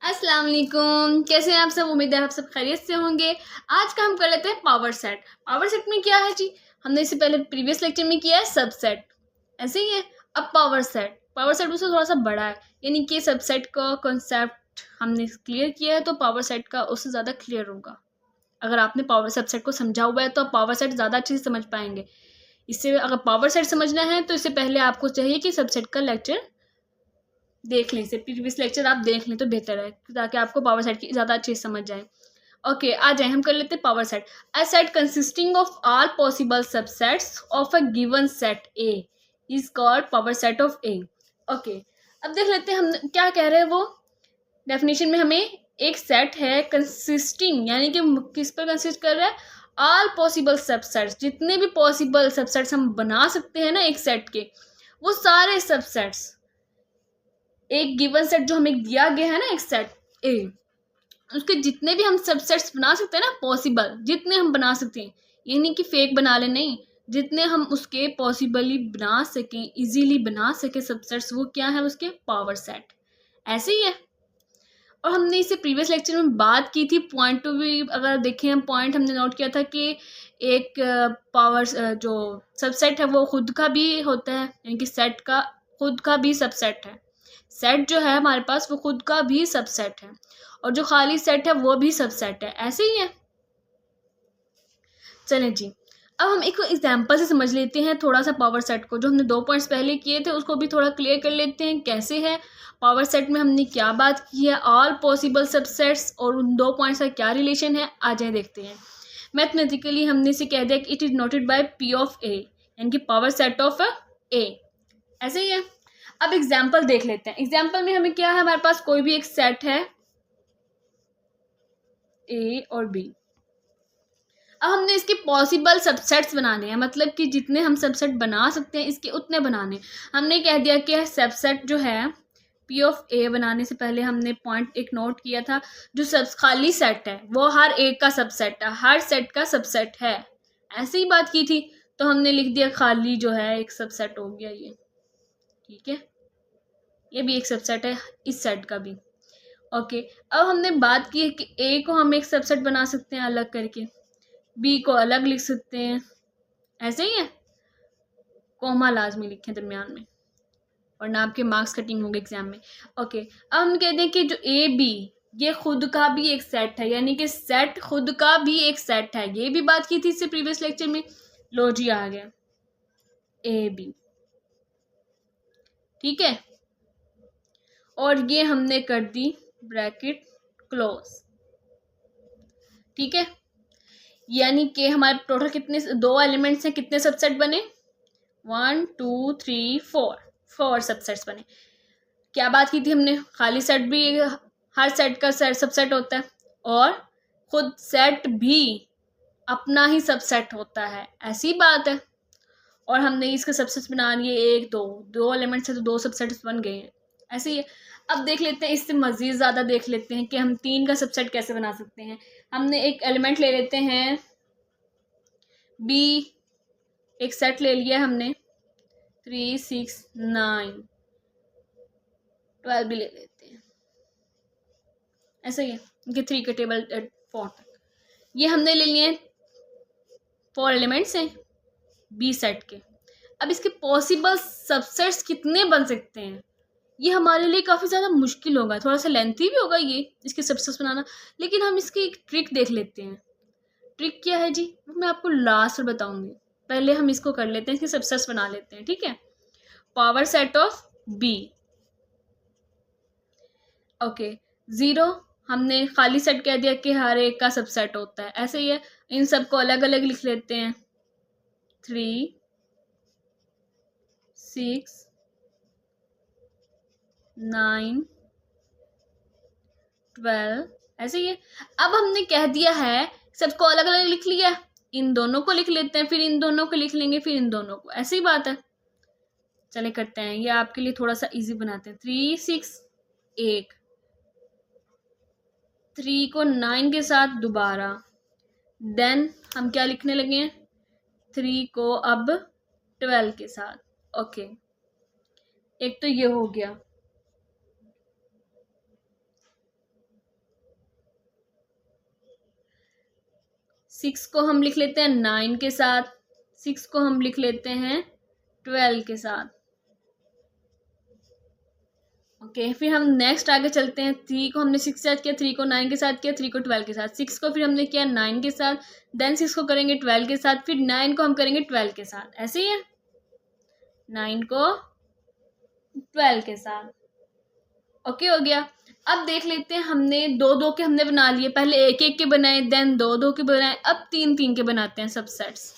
अस्सलाम वालेकुम। कैसे हैं आप सब? उम्मीद है आप सब खैरियत से होंगे। आज का हम कर लेते हैं पावर सेट। पावर सेट में क्या है जी? हमने इससे पहले प्रीवियस लेक्चर में किया है सबसेट, ऐसे ही है। अब पावर सेट उससे थोड़ा सा बड़ा है, यानी कि सबसेट का कॉन्सेप्ट हमने क्लियर किया है तो पावर सेट का उससे ज़्यादा क्लियर होगा। अगर आपने पावर सबसेट को समझा हुआ है तो आप पावर सेट ज़्यादा अच्छे से समझ पाएंगे। इससे अगर पावर सेट समझना है तो इससे पहले आपको चाहिए कि सबसेट का लेक्चर देख लें, इसे प्रीवियस लेक्चर आप देख लें तो बेहतर है, ताकि आपको पावर सेट की ज़्यादा अच्छे से समझ जाए। ओके, आ जाए हम कर लेते हैं power set. A set consisting of all possible subsets of a given set A is called power set of A. Okay, अब देख लेते हैं हम क्या कह रहे हैं। वो डेफिनेशन में हमें एक सेट है कंसिस्टिंग, यानी कि किस पर कंसिस्ट कर रहा है? ऑल पॉसिबल सबसेट्स, जितने भी पॉसिबल सबसेट्स हम बना सकते हैं ना एक सेट के, वो सारे सबसेट्स, एक गिवन सेट जो हमें दिया गया है ना, एक सेट ए, उसके जितने भी हम सबसेट्स बना सकते हैं ना पॉसिबल, जितने हम बना सकते हैं, ये नहीं कि फेक बना ले, नहीं, जितने हम उसके पॉसिबली बना सकें, इजीली बना सके सबसेट्स, वो क्या है? उसके पावर सेट। ऐसे ही है। और हमने इसे प्रीवियस लेक्चर में बात की थी। पॉइंट टू भी अगर देखें हम, पॉइंट हमने नोट किया था कि एक पावर जो सबसेट है वो खुद का भी होता है, यानी कि सेट का खुद का भी सबसेट है। सेट जो है हमारे पास वो खुद का भी सबसेट है, और जो खाली सेट है वो भी सबसेट है। ऐसे ही है। चलें जी, अब हम एक एग्जांपल से समझ लेते हैं थोड़ा सा पावर सेट को। जो हमने 2 पॉइंट्स पहले किए थे उसको भी थोड़ा क्लियर कर लेते हैं कैसे है पावर सेट में हमने क्या बात की है, ऑल पॉसिबल सबसेट्स, और उन 2 पॉइंट्स का क्या रिलेशन है। आ जाए देखते हैं। मैथमेटिकली हमने इसे कह दिया कि it is noted by P of A, यानी कि पावर सेट ऑफ ए। ऐसे ही है। अब एग्जाम्पल देख लेते हैं। एग्जाम्पल में हमें क्या है? हमारे पास कोई भी एक सेट है ए और बी। अब हमने इसके पॉसिबल सबसेट्स बनाने हैं, मतलब कि जितने हम सबसेट बना सकते हैं इसके उतने बनाने। हमने कह दिया कि सबसेट जो है पी ऑफ ए बनाने से पहले हमने पॉइंट एक नोट किया था, जो सब खाली सेट है वो हर एक का सबसेट है, हर सेट का सबसेट है। ऐसी ही बात की थी, तो हमने लिख दिया खाली जो है एक सबसेट हो गया ये। ठीक है, ये भी एक सबसेट है इस सेट का भी। ओके, अब हमने बात की है कि ए को हम एक सबसेट बना सकते हैं अलग करके, बी को अलग लिख सकते हैं। ऐसे ही है। कोमा लाजमी लिखें दरमियान में, वरना आपके मार्क्स कटिंग होंगे एग्जाम में। ओके, अब हम कहते हैं कि जो ए बी, ये खुद का भी एक सेट है, यानी कि सेट खुद का भी एक सेट है। ये भी बात की थी इससे प्रीवियस लेक्चर में। लो जी, आ गया ए बी। ठीक है, और ये हमने कर दी ब्रैकेट क्लोज। ठीक है, यानी कि हमारे टोटल कितने, 2 एलिमेंट्स हैं, कितने सबसेट बने? 1 2 3 4, 4 सबसेट्स बने। क्या बात की थी हमने? खाली सेट भी हर सेट का सबसेट होता है, और खुद सेट भी अपना ही सबसेट होता है। ऐसी बात है। और हमने इसके सबसेट्स बना लिए 1 2, 2 एलिमेंट्स है तो 2 सबसेट्स बन गए हैं। ऐसे ही है। अब देख लेते हैं, इससे मजीद ज़्यादा देख लेते हैं कि हम 3 का सबसेट कैसे बना सकते हैं। हमने एक एलिमेंट ले लेते हैं बी, एक सेट ले लिया हमने 3 6 9 12 भी ले लेते हैं। ऐसा ही है, इनके 3 के टेबल 4 तक ये हमने ले लिए 4 एलिमेंट्स हैं बी सेट के। अब इसके पॉसिबल सबसेट्स कितने बन सकते हैं, ये हमारे लिए काफ़ी ज़्यादा मुश्किल होगा, थोड़ा सा लेंथी भी होगा ये इसके सबसेट्स बनाना। लेकिन हम इसकी एक ट्रिक देख लेते हैं। ट्रिक क्या है जी, वो मैं आपको लास्ट में बताऊंगी। पहले हम इसको कर लेते हैं, इसके सबसेट्स बना लेते हैं। ठीक है, power set of B. Okay, 0 हमने खाली सेट कह दिया कि हर एक का सबसेट होता है। ऐसे ही है, इन सबको अलग अलग लिख लेते हैं 3 6 9 12। ऐसे ही है। अब हमने कह दिया है, सबको अलग अलग लिख लिया, इन दोनों को लिख लेते हैं, फिर इन दोनों को लिख लेंगे, फिर इन दोनों को। ऐसी बात है। चले करते हैं, ये आपके लिए थोड़ा सा इजी बनाते हैं। 3 6 1, 3 को 9 के साथ दोबारा, देन हम क्या लिखने लगे हैं? 3 को अब 12 के साथ। ओके, एक तो ये हो गया। 6 को हम लिख लेते हैं 9 के साथ, 6 को हम लिख लेते हैं 12 के साथ। ओके, फिर हम नेक्स्ट आगे चलते हैं। 3 को हमने 6 के साथ किया, 3 को 9 के साथ किया, 3 को 12 के साथ। 6 को फिर हमने किया 9 के साथ, देन 6 को करेंगे 12 के साथ, फिर 9 को हम करेंगे 12 के साथ। ऐसे ही है, 9 को 12 के साथ। ओके हो गया। अब देख लेते हैं, हमने 2-2 के हमने बना लिए, पहले 1-1 के बनाए, देन 2-2 के बनाए, अब 3-3 के बनाते हैं सबसेट्स।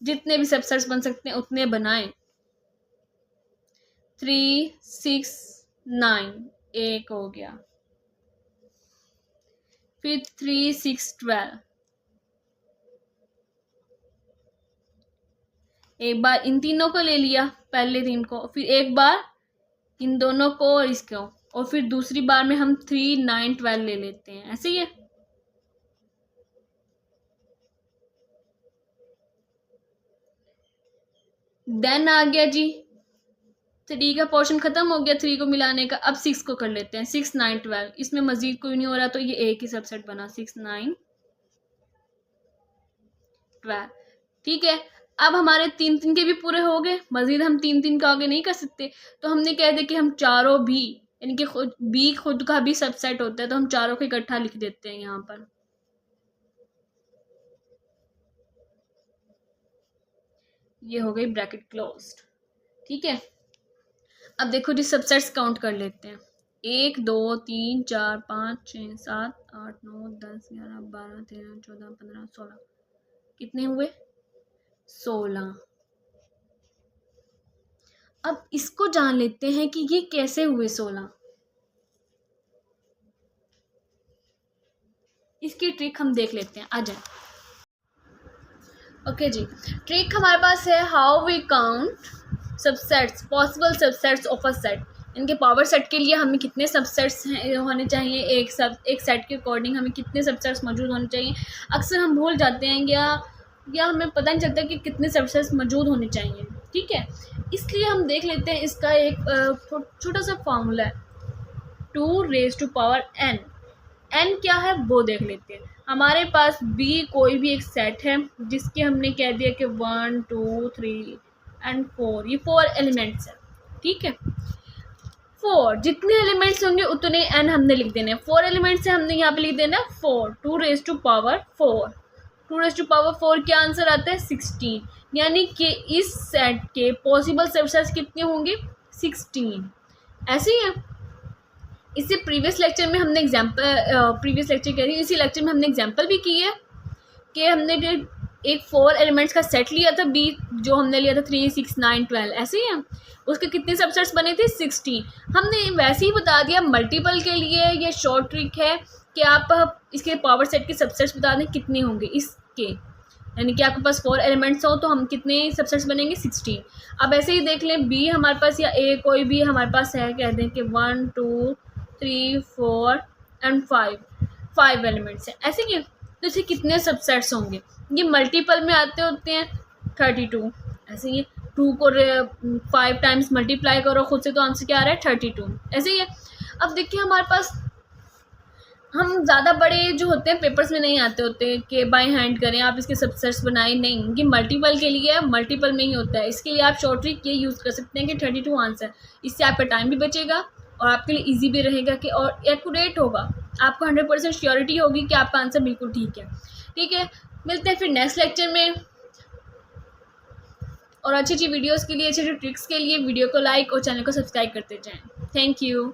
जितने भी सबसेट्स बन सकते हैं उतने बनाएं। 3, 6, 9 एक हो गया, फिर 3, 6, 12। एक बार इन तीनों को ले लिया, पहले 3 को, फिर एक बार इन दोनों को और इसको, और फिर दूसरी बार में हम 3, 9, 12 ले लेते हैं। ऐसे ही है। देन आ गया जी 3 का पोर्शन खत्म हो गया 3 को मिलाने का। अब 6 को कर लेते हैं, 6, 9, 12। इसमें मजीद कोई नहीं हो रहा, तो ये एक ही सबसेट बना, 6, 9, 12। ठीक है। अब हमारे 3-3 के भी पूरे हो गए, मजीद हम 3-3 का आगे नहीं कर सकते, तो हमने कह दिया कि हम चारों भी, यानी कि खुद बी खुद का भी सबसेट होता है, तो हम चारों को इकट्ठा लिख देते हैं यहाँ पर। ये हो गई ब्रैकेट क्लोज्ड। ठीक है। अब देखो जी सबसेट्स काउंट कर लेते हैं। 1, 2, 3, 4, 5, 6, 7, 8, 9, 10, 11, 12, 13, 14, 15, 16। कितने हुए? 16। अब इसको जान लेते हैं कि ये कैसे हुए 16। इसकी ट्रिक हम देख लेते हैं, आ जाए। ओके जी, ट्रिक हमारे पास है how we count subsets, possible subsets of a set. इनके पावर सेट के लिए हमें कितने सबसेट्स होने चाहिए, एक सेट के अकॉर्डिंग हमें कितने सबसेट्स मौजूद होने चाहिए। अक्सर हम भूल जाते हैं या हमें पता नहीं चलता कि कितने सबसेट्स मौजूद होने चाहिए। ठीक है, इसलिए हम देख लेते हैं इसका एक छोटा सा फॉर्मूला है, 2n। n क्या है वो देख लेते हैं। हमारे पास b कोई भी एक सेट है जिसके हमने कह दिया कि 1, 2, 3 एंड 4, ये 4 एलिमेंट्स हैं। ठीक है, 4 जितने एलिमेंट्स होंगे उतने n हमने लिख देने। 4 एलिमेंट्स से हमने यहाँ पे लिख देना 4, 2^4। 2^4 क्या आंसर आता है? 16। यानी कि इस सेट के पॉसिबल सबसेट्स कितने होंगे? 16। ऐसे ही है। इसी प्रीवियस लेक्चर में हमने इसी लेक्चर में हमने एग्जांपल भी की है कि हमने एक 4 एलिमेंट्स का सेट लिया था बी, जो हमने लिया था 3, 6, 9, 12। ऐसे ही है। उसके कितने सबसेट्स बने थे? 16। हमने वैसे ही बता दिया। मल्टीपल के लिए ये शॉर्ट ट्रिक है कि आप इसके पावर सेट के सबसेट्स बता दें कितने होंगे इसके, यानी कि आपके पास 4 एलिमेंट्स हो तो हम कितने सबसेट्स बनेंगे? 16। अब ऐसे ही देख लें, बी हमारे पास या ए कोई भी हमारे पास है, कह दें कि 1, 2, 3, 4 एंड 5 एलिमेंट्स हैं। ऐसे ही तो इसे कितने सबसेट्स होंगे? ये मल्टीपल में आते होते हैं 32। ऐसे ही 2 को 5 टाइम्स मल्टीप्लाई करो खुद से, तो आंसर क्या आ रहा है? 32। ऐसे ही है। अब देखिए हमारे पास, हम ज़्यादा बड़े जो होते हैं पेपर्स में नहीं आते होते कि बाय हैंड करें आप इसके सबसेट्स बनाए, नहीं। ये मल्टीपल के लिए है, मल्टीपल में ही होता है। इसके लिए आप शॉर्ट ट्रिक ये यूज़ कर सकते हैं कि 32 आंसर। इससे आपका टाइम भी बचेगा और आपके लिए इजी भी रहेगा कि और एक्यूरेट होगा। आपको 100% श्योरिटी होगी कि आपका आंसर बिल्कुल ठीक है। ठीक है, मिलते हैं फिर नेक्स्ट लेक्चर में। और अच्छी अच्छी वीडियोज़ के लिए, अच्छी अच्छी ट्रिक्स के लिए वीडियो को लाइक और चैनल को सब्सक्राइब करते जाएँ। Thank you.